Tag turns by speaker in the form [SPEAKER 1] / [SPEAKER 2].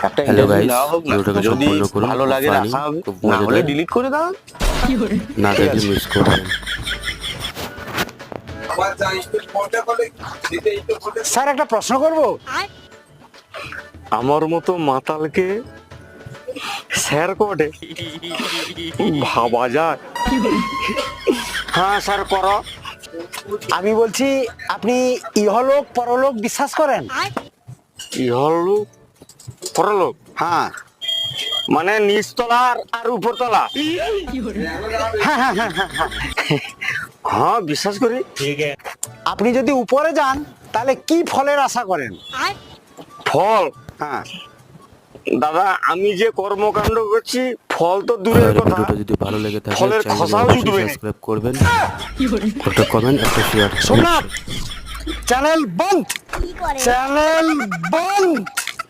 [SPEAKER 1] একটা
[SPEAKER 2] hello
[SPEAKER 1] interview
[SPEAKER 2] guys,
[SPEAKER 1] নেওয়া হোক না,
[SPEAKER 2] ভিডিওটাকে
[SPEAKER 1] যদি
[SPEAKER 2] সম্পূর্ণ করুন,
[SPEAKER 1] ভালো লাগে
[SPEAKER 2] funny,
[SPEAKER 1] রাখা হবে,
[SPEAKER 2] খুব
[SPEAKER 1] না হলে
[SPEAKER 2] মজাদার।
[SPEAKER 1] ডিলিট করে দাও।
[SPEAKER 2] না দেখলে মিস করবেন।
[SPEAKER 3] স্যার একটা প্রশ্ন করব।
[SPEAKER 1] আমার মতো মাতালকে স্যার কোটে ভাবা যায়?
[SPEAKER 3] হ্যাঁ স্যার করো। আমি বলছি আপনি ইহলোক পরলোক বিশ্বাস করেন?
[SPEAKER 1] ইহলোক পরলোক
[SPEAKER 3] হ্যাঁ
[SPEAKER 1] মানে নিচতলা আর উপরতলা? হ্যাঁ বিশ্বাস করি।
[SPEAKER 3] আপনি যদি উপরে যান তাহলে কি ফলের আশা করেন?
[SPEAKER 1] ফল?
[SPEAKER 3] হ্যাঁ
[SPEAKER 1] দাদা আমি যে কর্মকাণ্ড করছি ফল তো
[SPEAKER 2] আর
[SPEAKER 1] দূরের কথা,
[SPEAKER 2] ভিডিওটা যদি ভালো লেগে থাকে
[SPEAKER 1] ফলের
[SPEAKER 2] চ্যানেলকে
[SPEAKER 1] খোসাও
[SPEAKER 2] অবশ্যই
[SPEAKER 1] জুটবে না।
[SPEAKER 2] সাবস্ক্রাইব করবেন, একটা কমেন্ট, একটা শেয়ার।
[SPEAKER 3] সোমনাথ চ্যানেল বন্ধ, চ্যানেল বন্ধ।